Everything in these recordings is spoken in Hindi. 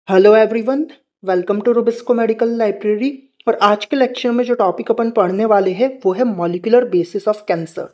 Hello everyone, welcome to Rubisco medical library. और आज के लेक्चर में जो टॉपिक अपन पढ़ने वाले हैं वो है मॉलिक्यूलर बेसिस ऑफ कैंसर।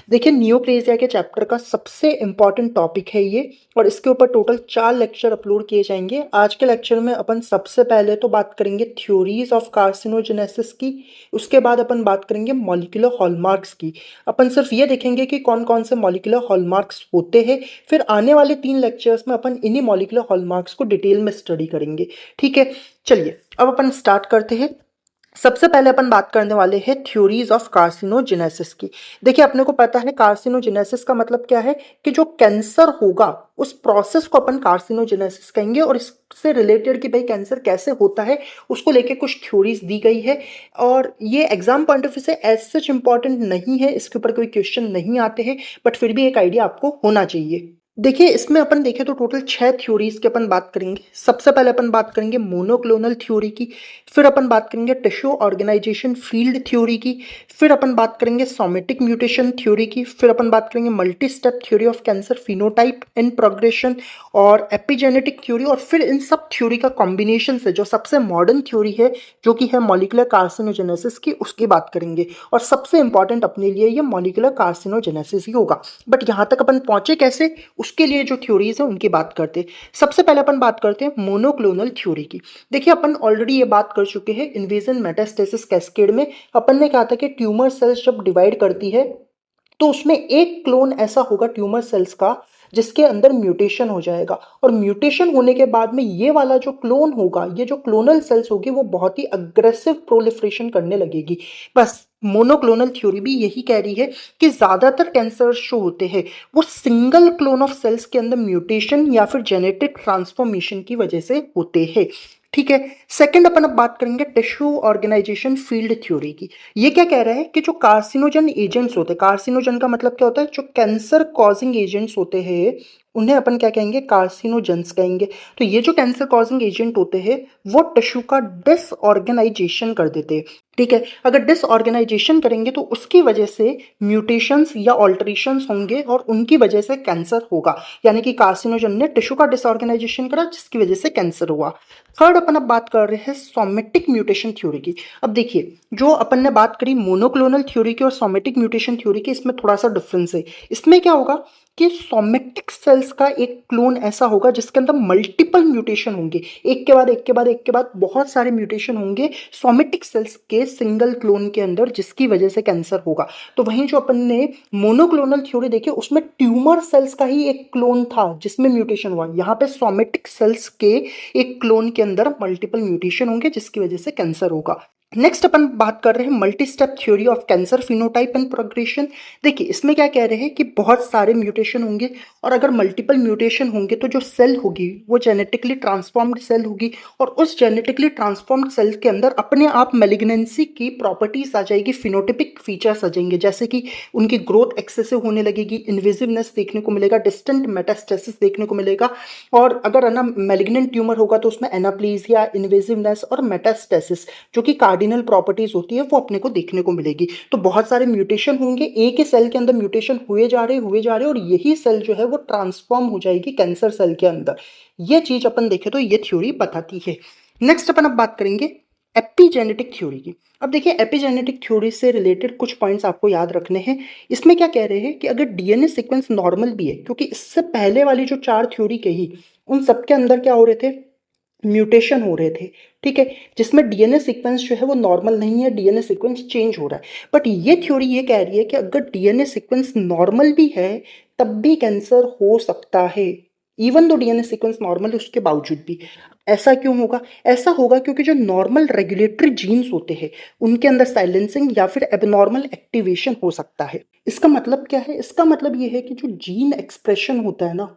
देखिए, नियोप्लेजिया के चैप्टर का सबसे इम्पॉर्टेंट टॉपिक है ये, और इसके ऊपर टोटल 4 लेक्चर अपलोड किए जाएंगे। आज के लेक्चर में अपन सबसे पहले तो बात करेंगे थ्योरीज ऑफ कार्सिनोजेनेसिस की, उसके बाद अपन बात करेंगे मॉलिक्यूलर हॉलमार्क्स की। अपन सिर्फ ये देखेंगे कि कौन कौन से मॉलिक्यूलर हॉलमार्क्स होते हैं, फिर आने वाले 3 लेक्चर्स में अपन इन्हीं मॉलिक्यूलर हॉलमार्क्स को डिटेल में स्टडी करेंगे। ठीक है, चलिए अब अपन स्टार्ट करते हैं। सबसे पहले अपन बात करने वाले हैं थ्योरीज ऑफ कार्सिनोजेनेसिस की। देखिए, अपने को पता है कार्सिनोजेनेसिस का मतलब क्या है कि जो कैंसर होगा उस प्रोसेस को अपन कार्सिनोजेनेसिस कहेंगे, और इससे रिलेटेड कि भाई कैंसर कैसे होता है उसको लेके कुछ थ्योरीज दी गई है। और ये एग्जाम पॉइंट ऑफ व्यू से एज सच इंपॉर्टेंट नहीं है, इसके ऊपर कोई क्वेश्चन नहीं आते हैं, बट फिर भी एक आइडिया आपको होना चाहिए। देखिए, इसमें अपन देखें तो टोटल 6 थ्योरीज की अपन बात करेंगे। सबसे पहले अपन बात करेंगे मोनोक्लोनल थ्योरी की, फिर अपन बात करेंगे टिश्यू ऑर्गेनाइजेशन फील्ड थ्योरी की, फिर अपन बात करेंगे सोमेटिक म्यूटेशन थ्योरी की, फिर अपन बात करेंगे multi step theory of cancer phenotype and progression और एपिजेनेटिक थ्योरी, और फिर इन सब थ्योरी का कॉम्बिनेशन से जो सबसे मॉडर्न थ्योरी है जो कि है मॉलिक्यूलर कार्सिनोजेनेसिस की, उसकी बात करेंगे। और सबसे इंपॉर्टेंट अपने लिए ये मॉलिक्यूलर कार्सिनोजेनेसिस ही होगा। बट यहाँ तक अपन पहुंचे कैसे, उसके लिए जो थ्योरीज है उनकी बात करते हैं। सबसे पहले अपन बात करते हैं मोनोक्लोनल थ्योरी की। देखिए, अपन ऑलरेडी ये बात कर चुके हैं इन्वेजन मेटास्टेसिस कैस्केड में। अपन ने कहा था कि ट्यूमर सेल्स जब डिवाइड करती है तो उसमें एक क्लोन ऐसा होगा ट्यूमर सेल्स का जिसके अंदर म्यूटेशन हो जाएगा, और म्यूटेशन होने के बाद में ये वाला जो क्लोन होगा, ये जो क्लोनल सेल्स होगी, वो बहुत ही अग्रेसिव प्रोलिफरेशन करने लगेगी। बस मोनोक्लोनल थ्योरी भी यही कह रही है कि ज्यादातर कैंसर जो होते हैं वो सिंगल क्लोन ऑफ सेल्स के अंदर म्यूटेशन या फिर जेनेटिक ट्रांसफॉर्मेशन की वजह से होते हैं। ठीक है, सेकंड अपन अब बात करेंगे टिश्यू ऑर्गेनाइजेशन फील्ड थ्योरी की। ये क्या कह रहा है कि जो कार्सिनोजन एजेंट्स होते हैं, कार्सिनोजन का मतलब क्या होता है, जो कैंसर कॉजिंग एजेंट्स होते हैं उन्हें अपन क्या कहेंगे, कार्सिनोजेंस कहेंगे। तो ये जो कैंसर कॉजिंग एजेंट होते हैं वो टिश्यू का डिसऑर्गेनाइजेशन कर देते हैं। ठीक है, अगर डिसऑर्गेनाइजेशन करेंगे तो उसकी वजह से म्यूटेशंस या ऑल्टरेशंस होंगे और उनकी वजह से कैंसर होगा। यानी कि कार्सिनोजन ने टिश्यू का डिसऑर्गेनाइजेशन करा जिसकी वजह से कैंसर हुआ। थर्ड अपन अब बात कर रहे हैं सोमेटिक म्यूटेशन थ्योरी की। अब देखिए, जो अपन ने बात करी मोनोक्लोनल थ्योरी की और सोमेटिक म्यूटेशन थ्योरी की, इसमें थोड़ा सा डिफरेंस है। इसमें क्या होगा कि सोमेटिक सेल्स का एक क्लोन ऐसा होगा जिसके अंदर मल्टीपल म्यूटेशन होंगे, एक के बाद एक के बाद एक के बाद बहुत सारे म्यूटेशन होंगे सोमेटिक सेल्स के सिंगल क्लोन के अंदर, जिसकी वजह से कैंसर होगा। तो वहीं जो अपन ने मोनोक्लोनल थ्योरी देखी उसमें ट्यूमर सेल्स का ही एक क्लोन था जिसमें म्यूटेशन हुआ। यहाँ पे सोमेटिक सेल्स के एक क्लोन के अंदर मल्टीपल म्यूटेशन होंगे जिसकी वजह से कैंसर होगा। नेक्स्ट अपन बात कर रहे हैं multi step theory of cancer phenotype and progression. देखिए, इसमें क्या कह रहे हैं कि बहुत सारे म्यूटेशन होंगे, और अगर मल्टीपल म्यूटेशन होंगे तो जो सेल होगी वो जेनेटिकली ट्रांसफॉर्म्ड सेल होगी, और उस जेनेटिकली ट्रांसफॉर्म्ड सेल के अंदर अपने आप मेलिग्नेंसी की प्रॉपर्टीज आ जाएगी, फिनोटिपिक फीचर्स आ जाएंगे, जैसे कि उनकी ग्रोथ एक्सेसिव होने लगेगी, इन्विजिवनेस देखने को मिलेगा, डिस्टेंट मेटास्टेसिस देखने को मिलेगा। और अगर है ना मेलिग्नेंट ट्यूमर होगा तो उसमें एनाप्लीजिया, इन्वेजिवनेस और मेटास्टेसिस जो कि कार्डिनल प्रॉपर्टीज होती है वो अपने को देखने को मिलेगी। तो बहुत सारे म्यूटेशन होंगे, एक ही सेल के अंदर म्यूटेशन हुए जा रहे और यही सेल जो है वो ट्रांसफॉर्म हो जाएगी कैंसर सेल के अंदर। ये चीज अपन देखें तो ये थ्योरी बताती है। नेक्स्ट अपन अब बात करेंगे एपिजेनेटिक थ्योरी की। अब देखिए, एपिजेनेटिक थ्योरी से रिलेटेड कुछ पॉइंट्स आपको याद रखने हैं। इसमें क्या कह रहे हैं कि अगर डीएनए सीक्वेंस नॉर्मल भी है, क्योंकि इससे पहले वाली जो 4 थ्योरी कही उन सबके अंदर क्या हो रहे थे, म्यूटेशन हो रहे थे। ठीक है, जिसमें डीएनए सीक्वेंस जो है वो नॉर्मल नहीं है, डीएनए सीक्वेंस चेंज हो रहा है। बट ये थ्योरी ये कह रही है कि अगर डीएनए सीक्वेंस नॉर्मल भी है तब भी कैंसर हो सकता है, even though DNA sequence normal है उसके बावजूद भी। ऐसा क्यों होगा? ऐसा होगा क्योंकि जो नॉर्मल रेगुलेटरी जीन्स होते हैं उनके अंदर साइलेंसिंग या फिर एबनॉर्मल एक्टिवेशन हो सकता है। इसका मतलब क्या है? इसका मतलब ये है कि जो जीन एक्सप्रेशन होता है ना,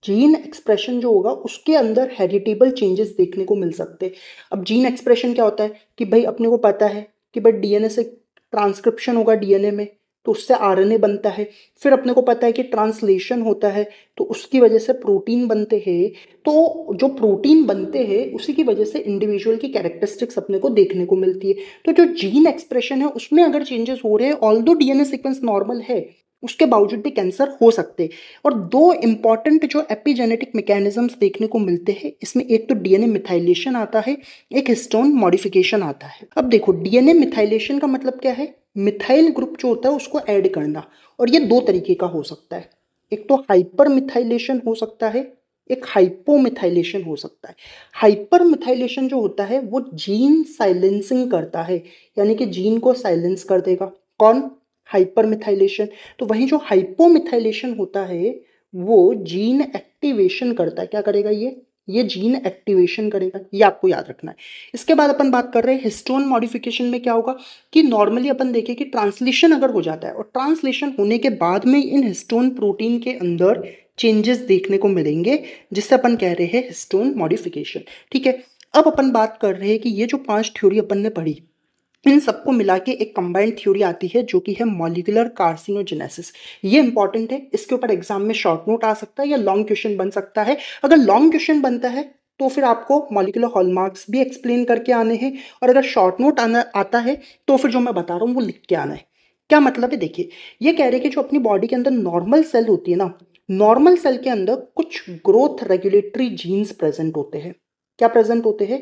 जीन एक्सप्रेशन जो होगा उसके अंदर हेरिटेबल चेंजेस देखने को मिल सकते हैं। अब जीन एक्सप्रेशन क्या होता है कि भाई अपने को पता है कि भाई डीएनए से ट्रांसक्रिप्शन होगा डीएनए में, तो उससे आरएनए बनता है। फिर अपने को पता है कि ट्रांसलेशन होता है तो उसकी वजह से प्रोटीन बनते हैं। तो जो प्रोटीन बनते हैं उसी की वजह से इंडिविजुअल की कैरेक्टरिस्टिक्स अपने को देखने को मिलती है। तो जो जीन एक्सप्रेशन है उसमें अगर चेंजेस हो रहे हैं, ऑल्दो डीएनए सीक्वेंस नॉर्मल है, उसके बावजूद भी कैंसर हो सकते। और दो इंपॉर्टेंट जो एपिजेनेटिक मैकेनिज्म्स देखने को मिलते हैं इसमें, एक तो डीएनए मिथाइलेशन आता है, एक हिस्टोन मॉडिफिकेशन आता है। अब देखो डीएनए मिथाइलेशन का मतलब क्या है, मिथाइल ग्रुप जो होता है उसको ऐड करना, और ये दो तरीके का हो सकता है, एक तो हाइपर मिथाइलेशन हो सकता है, एक हाइपोमिथाइलेशन हो सकता है। हाइपर मिथाइलेशन जो होता है वो जीन साइलेंसिंग करता है, यानी कि जीन को साइलेंस कर देगा। कौन? Hyper methylation. तो वहीं जो हाइपोमिथाइलेशन होता है वो जीन एक्टिवेशन करता है। क्या करेगा ये जीन एक्टिवेशन करेगा, ये आपको याद रखना है। इसके बाद अपन बात कर रहे हैं हिस्टोन मॉडिफिकेशन में क्या होगा, कि नॉर्मली अपन देखें कि ट्रांसलेशन अगर हो जाता है और ट्रांसलेशन होने के बाद में इन हिस्टोन प्रोटीन के अंदर चेंजेस देखने को मिलेंगे, जिससे अपन कह रहे हैं हिस्टोन मॉडिफिकेशन। ठीक है, अब अपन बात कर रहे हैं कि ये जो 5 थ्योरी अपन ने पढ़ी, इन सबको मिला के एक कंबाइंड थ्योरी आती है जो कि है मॉलिक्यूलर कार्सिनोजेनेसिस। ये इंपॉर्टेंट है, इसके ऊपर एग्जाम में शॉर्ट नोट आ सकता है या लॉन्ग क्वेश्चन बन सकता है। अगर लॉन्ग क्वेश्चन बनता है तो फिर आपको मॉलिक्यूलर हॉलमार्क्स भी एक्सप्लेन करके आने हैं, और अगर शॉर्ट नोट आना आता है तो फिर जो मैं बता रहा हूँ वो लिख के आना है। क्या मतलब है, देखिए ये कह रहे हैं कि जो अपनी बॉडी के अंदर नॉर्मल सेल होती है ना, नॉर्मल सेल के अंदर कुछ ग्रोथ रेगुलेटरी जीन्स प्रेजेंट होते हैं। क्या प्रेजेंट होते हैं?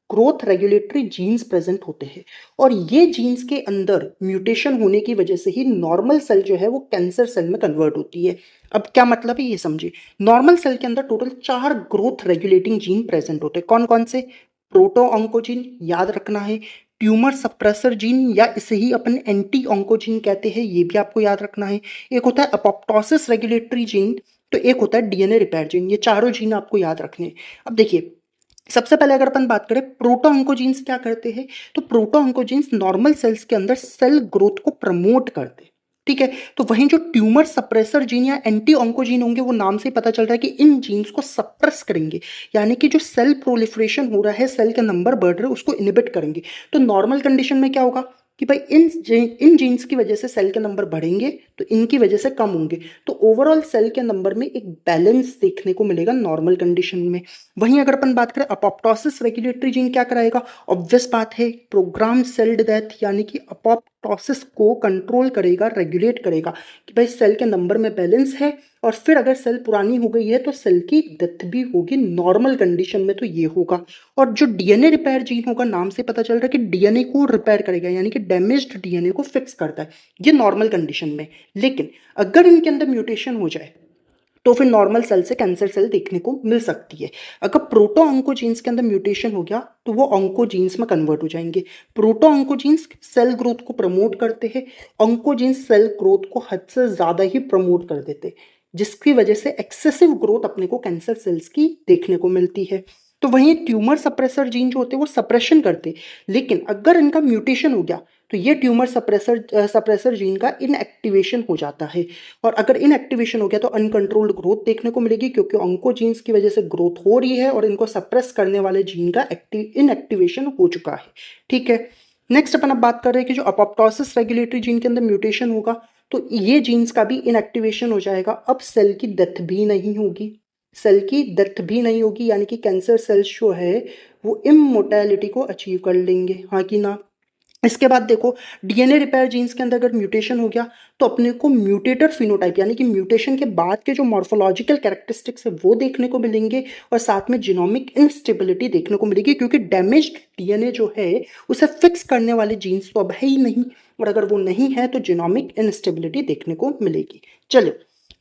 ग्रोथ रेगुलेटरी जीन्स प्रेजेंट होते हैं, और ये जीन्स के अंदर म्यूटेशन होने की वजह से ही नॉर्मल सेल जो है वो कैंसर सेल में कन्वर्ट होती है। अब क्या मतलब है ये समझिए, नॉर्मल सेल के अंदर total 4 growth regulating gene present होते हैं। कौन कौन से? प्रोटो ऑन्कोजीन याद रखना है, ट्यूमर सप्रेसर जीन या इसे ही अपन एंटी ऑन्कोजीन कहते हैं, ये भी आपको याद रखना है। एक होता है अपोप्टोसिस रेगुलेटरी जीन, तो एक होता है डीएनए रिपेयर जीन। ये चारों जीन आपको याद रखने हैं। अब देखिए सबसे पहले अगर अपन बात करें प्रोटो ऑन्कोजीन्स क्या करते हैं, तो प्रोटो ऑन्कोजीन्स नॉर्मल सेल्स के अंदर सेल ग्रोथ को प्रमोट करते हैं। ठीक है, तो वहीं जो ट्यूमर सप्रेसर जीन या एंटी ऑन्कोजीन होंगे वो नाम से ही पता चल रहा है कि इन जीन्स को सप्रेस करेंगे, यानी कि जो सेल प्रोलिफरेशन हो रहा है, सेल के नंबर बढ़ रहे हैं, उसको इनहिबिट करेंगे। तो नॉर्मल कंडीशन में क्या होगा कि भाई इन जीन्स की वजह से सेल के नंबर बढ़ेंगे, तो इनकी वजह से कम होंगे, तो ओवरऑल सेल के नंबर में एक बैलेंस देखने को मिलेगा नॉर्मल कंडीशन में। वहीं अगर अपन बात करें अपोप्टोसिस रेगुलेटरी जीन क्या कराएगा, ऑब्वियस बात है प्रोग्राम सेल डेथ, यानी कि अपोप्टोसिस को कंट्रोल करेगा, रेगुलेट करेगा कि भाई सेल के नंबर में बैलेंस है, और फिर अगर सेल पुरानी हो गई है तो सेल की डेथ भी होगी नॉर्मल कंडीशन में, तो ये होगा। और जो डीएनए रिपेयर जीन होगा, नाम से पता चल रहा है कि डीएनए को रिपेयर करेगा, यानी कि डैमेज्ड डीएनए को फिक्स करता है, ये नॉर्मल कंडीशन में। लेकिन अगर इनके अंदर म्यूटेशन हो जाए तो फिर नॉर्मल सेल से कैंसर सेल देखने को मिल सकती है। अगर प्रोटो ऑन्कोजीन्स के अंदर म्यूटेशन हो गया तो वो ऑन्कोजीन्स में कन्वर्ट हो जाएंगे। प्रोटो ऑन्कोजीन्स सेल ग्रोथ को प्रमोट करते हैं, ऑन्कोजीन्स सेल ग्रोथ को हद से ज्यादा ही प्रमोट कर देते, जिसकी वजह से एक्सेसिव ग्रोथ अपने को कैंसर सेल्स की देखने को मिलती है। तो वहीं ट्यूमर सप्रेसर जीन जो होते हैं वो सप्रेशन करते, लेकिन अगर इनका म्यूटेशन हो गया तो ये ट्यूमर सप्रेसर जीन का इनएक्टिवेशन हो जाता है, और अगर इनएक्टिवेशन हो गया तो अनकंट्रोल्ड ग्रोथ देखने को मिलेगी, क्योंकि ऑन्कोजीन्स की वजह से ग्रोथ हो रही है और इनको सप्रेस करने वाले जीन का इनएक्टिवेशन हो चुका है। ठीक है, नेक्स्ट अपन अब बात कर रहे हैं कि जो अपोप्टोसिस रेगुलेटरी जीन के अंदर म्यूटेशन होगा तो ये जीन्स का भी इनएक्टिवेशन हो जाएगा। अब सेल की डेथ भी नहीं होगी, सेल की डेथ भी नहीं होगी, यानी कि कैंसर सेल्स जो है वो इमोर्टैलिटी को अचीव कर लेंगे, हाँ कि ना। इसके बाद देखो डीएनए रिपेयर जीन्स के अंदर अगर म्यूटेशन हो गया तो अपने को म्यूटेटर फिनोटाइप, यानी कि म्यूटेशन के बाद के जो मॉर्फोलॉजिकल कैरेक्टरिस्टिक्स है वो देखने को मिलेंगे, और साथ में जीनोमिक इंस्टेबिलिटी देखने को मिलेगी, क्योंकि डैमेज्ड डीएनए जो है उसे फिक्स करने वाले जीन्स तो अब है ही नहीं, और अगर वो नहीं है तो जीनोमिक इंस्टेबिलिटी देखने को मिलेगी। चलो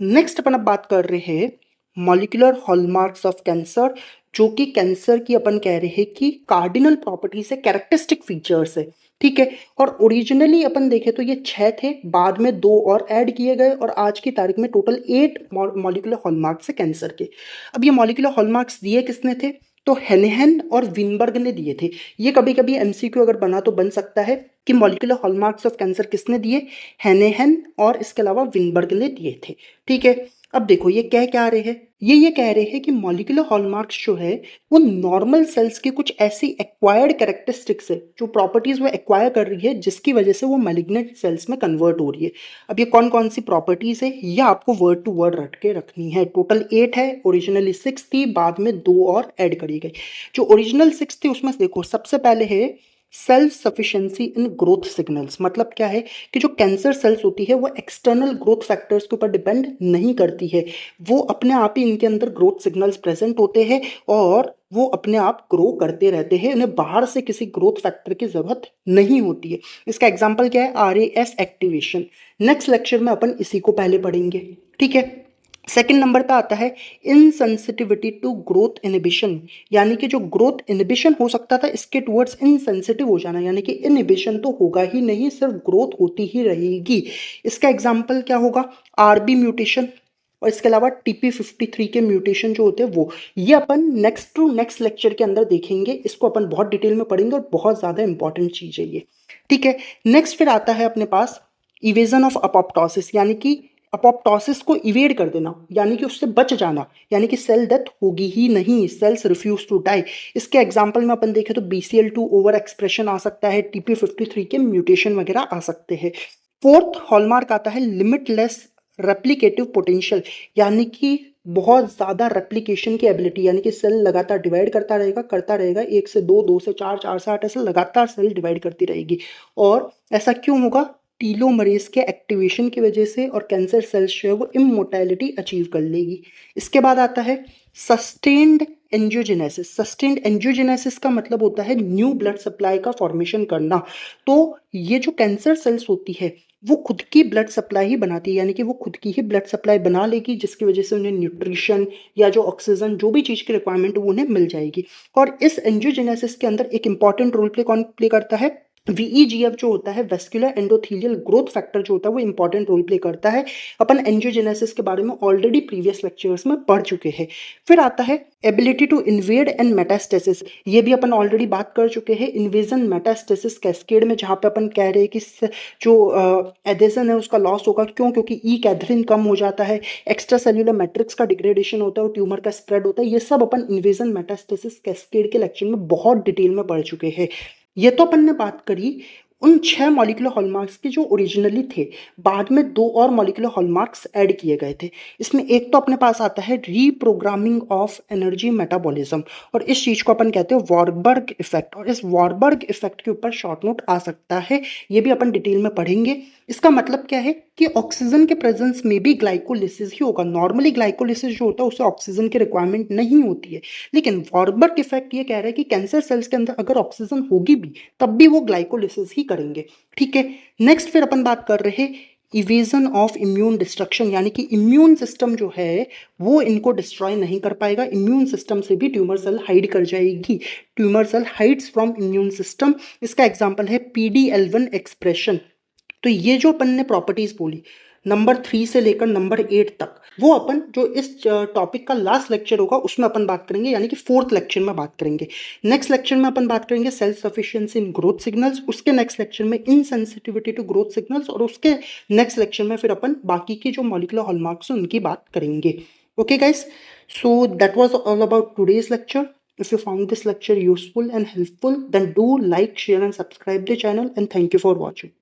नेक्स्ट अपन अब बात कर रहे हैं मॉलिक्यूलर हॉलमार्क्स ऑफ कैंसर, जो कि कैंसर की अपन कह रहे हैं कि कार्डिनल प्रॉपर्टीज है, कैरेक्टरिस्टिक फीचर्स है। ठीक है, और ओरिजिनली अपन देखें तो ये 6 थे, बाद में 2 और ऐड किए गए, और आज की तारीख में टोटल 8 मॉलिक्यूलर हॉलमार्क्स है कैंसर के। अब ये मॉलिक्यूलर हॉलमार्क्स दिए किसने थे, तो हेनेहन और विनबर्ग ने दिए थे। ये कभी कभी एमसीक्यू अगर बना तो बन सकता है कि मॉलिक्यूलर हॉलमार्क्स ऑफ कैंसर किसने दिए, हेनेहन और इसके अलावा विनबर्ग ने दिए थे। ठीक है, अब देखो ये कह क्या रहे हैं, ये कह रहे हैं कि मॉलिक्यूलर हॉलमार्क्स जो है वो नॉर्मल सेल्स की कुछ ऐसी एक्वायर्ड कैरेक्टरिस्टिक्स है, जो प्रॉपर्टीज वो एक्वायर कर रही है, जिसकी वजह से वो मैलिग्नेंट सेल्स में कन्वर्ट हो रही है। अब ये कौन कौन सी प्रॉपर्टीज है ये आपको वर्ड टू वर्ड रट के रखनी है। टोटल 8 है, ओरिजिनली 6 थी, बाद में 2 और ऐड करी गई। जो ओरिजिनल 6 थी उसमें देखो सबसे पहले है self sufficiency in growth signals, मतलब क्या है कि जो कैंसर सेल्स होती है वो एक्सटर्नल ग्रोथ फैक्टर्स के ऊपर डिपेंड नहीं करती है, वो अपने आप ही इनके अंदर ग्रोथ सिग्नल्स प्रेजेंट होते हैं और वो अपने आप ग्रो करते रहते हैं, इन्हें बाहर से किसी ग्रोथ फैक्टर की जरूरत नहीं होती है। इसका एग्जाम्पल क्या है, RAS एक्टिवेशन। नेक्स्ट लेक्चर में अपन इसी को पहले पढ़ेंगे, ठीक है। सेकंड नंबर पे आता है इनसेंसिटिविटी टू ग्रोथ इनहिबिशन, यानी कि जो ग्रोथ इनहिबिशन हो सकता था इसके टुवर्ड्स इनसेंसिटिव हो जाना, यानी कि इनहिबिशन तो होगा ही नहीं, सिर्फ ग्रोथ होती ही रहेगी। इसका एग्जाम्पल क्या होगा, RB म्यूटेशन और इसके अलावा TP53 के म्यूटेशन जो होते हैं वो, ये अपन नेक्स्ट टू नेक्स्ट लेक्चर के अंदर देखेंगे, इसको अपन बहुत डिटेल में पढ़ेंगे और बहुत ज़्यादा इंपॉर्टेंट चीज़ है ये, ठीक है। नेक्स्ट फिर आता है अपने पास इवेजन ऑफ अपोप्टोसिस, यानी कि अपोप्टोसिस को इवेड कर देना, यानी कि उससे बच जाना, यानी कि सेल डेथ होगी ही नहीं, सेल्स रिफ्यूज टू डाई। इसके एग्जांपल में अपन देखें तो BCL2 ओवर एक्सप्रेशन आ सकता है, TP53 के म्यूटेशन वगैरह आ सकते हैं। फोर्थ हॉलमार्क आता है लिमिटलेस रेप्लिकेटिव पोटेंशियल, यानी कि बहुत ज़्यादा रेप्लिकेशन की एबिलिटी, यानी कि सेल लगातार डिवाइड करता रहेगा 1 से 2, 2 से 4, 4 से 8, ऐसे लगातार सेल डिवाइड करती रहेगी। और ऐसा क्यों होगा, टीलोमरेज के एक्टिवेशन की वजह से, और कैंसर सेल्स जो है वो इमोर्टैलिटी अचीव कर लेगी। इसके बाद आता है सस्टेन्ड एंजियोजेनेसिस। सस्टेन्ड एंजियोजेनेसिस का मतलब होता है न्यू ब्लड सप्लाई का फॉर्मेशन करना। तो ये जो कैंसर सेल्स होती है वो खुद की ब्लड सप्लाई ही बनाती है, यानी कि वो खुद की ही ब्लड सप्लाई बना लेगी, जिसकी वजह से उन्हें न्यूट्रिशन या जो ऑक्सीजन जो भी चीज़ की रिक्वायरमेंट है वो उन्हें मिल जाएगी। और इस एंजियोजेनेसिस के अंदर एक इंपॉर्टेंट रोल कौन प्ले करता है, VEGF जो होता है, वेस्कुलर एंडोथेलियल ग्रोथ फैक्टर जो होता है वो इंपॉर्टेंट रोल प्ले करता है। अपन एंजियोजेनेसिस के बारे में ऑलरेडी प्रीवियस लेक्चर्स में पढ़ चुके हैं। फिर आता है ability to invade and metastasis, ये भी अपन ऑलरेडी बात कर चुके हैं। इन्वेजन मेटास्टेसिस कैस्केड में जहाँ पे अपन कह रहे हैं कि जो एडेशन है उसका लॉस होगा, क्यों, क्योंकि ई कैथरीन कम हो जाता है, एक्स्ट्रा सेल्यूलर मैट्रिक्स का डिग्रेडेशन होता है और ट्यूमर का स्प्रेड होता है। ये सब अपन इन्वेजन मेटास्टेसिस कैस्केड के लेक्चर में बहुत डिटेल में पढ़ चुके हैं। ये तो अपन ने बात करी उन 6 मॉलिक्यूलर हॉलमार्क्स के जो ओरिजिनली थे, बाद में 2 और मॉलिक्यूलर हॉलमार्क्स ऐड किए गए थे। इसमें एक तो अपने पास आता है रीप्रोग्रामिंग ऑफ एनर्जी मेटाबॉलिज्म, और इस चीज़ को अपन कहते हैं वॉरबर्ग इफेक्ट, और इस वॉरबर्ग इफेक्ट के ऊपर शॉर्ट नोट आ सकता है, ये भी अपन डिटेल में पढ़ेंगे। इसका मतलब क्या है कि ऑक्सीजन के प्रेजेंस में भी ग्लाइकोलिसिस ही होगा। नॉर्मली ग्लाइकोलिसिस जो होता है उससे ऑक्सीजन की रिक्वायरमेंट नहीं होती है, लेकिन वॉरबर्ग इफेक्ट ये कह रहा है कि कैंसर सेल्स के अंदर अगर ऑक्सीजन होगी भी तब भी वो ग्लाइकोलिसिस ही करेंगे, ठीक है। नेक्स्ट फिर अपन बात कर रहे हैं इवेजन ऑफ इम्यून डिस्ट्रक्शन, यानी कि इम्यून सिस्टम जो है वो इनको डिस्ट्रॉय नहीं कर पाएगा, इम्यून सिस्टम से भी ट्यूमर सेल हाइड कर जाएगी। Tumour cell hides from immune system. इसका एग्जांपल है PDL1 एक्सप्रेशन। तो ये जो अपन ने प्रॉपर्टीज बोली नंबर 3 से लेकर नंबर 8 तक, वो अपन जो इस टॉपिक का लास्ट लेक्चर होगा उसमें अपन बात करेंगे, यानी कि 4th लेक्चर में बात करेंगे। नेक्स्ट लेक्चर में अपन बात करेंगे self sufficiency in growth signals, उसके नेक्स्ट लेक्चर में इनसेंसिटिविटी टू ग्रोथ सिग्नल्स, और उसके नेक्स्ट लेक्चर में फिर अपन बाकी की जो मॉलिक्यूलर हॉलमार्क्स हैं उनकी बात करेंगे। Okay guys, so that was all about today's lecture. If you found this lecture useful and helpful, then do like, share and subscribe the channel, and thank you for watching.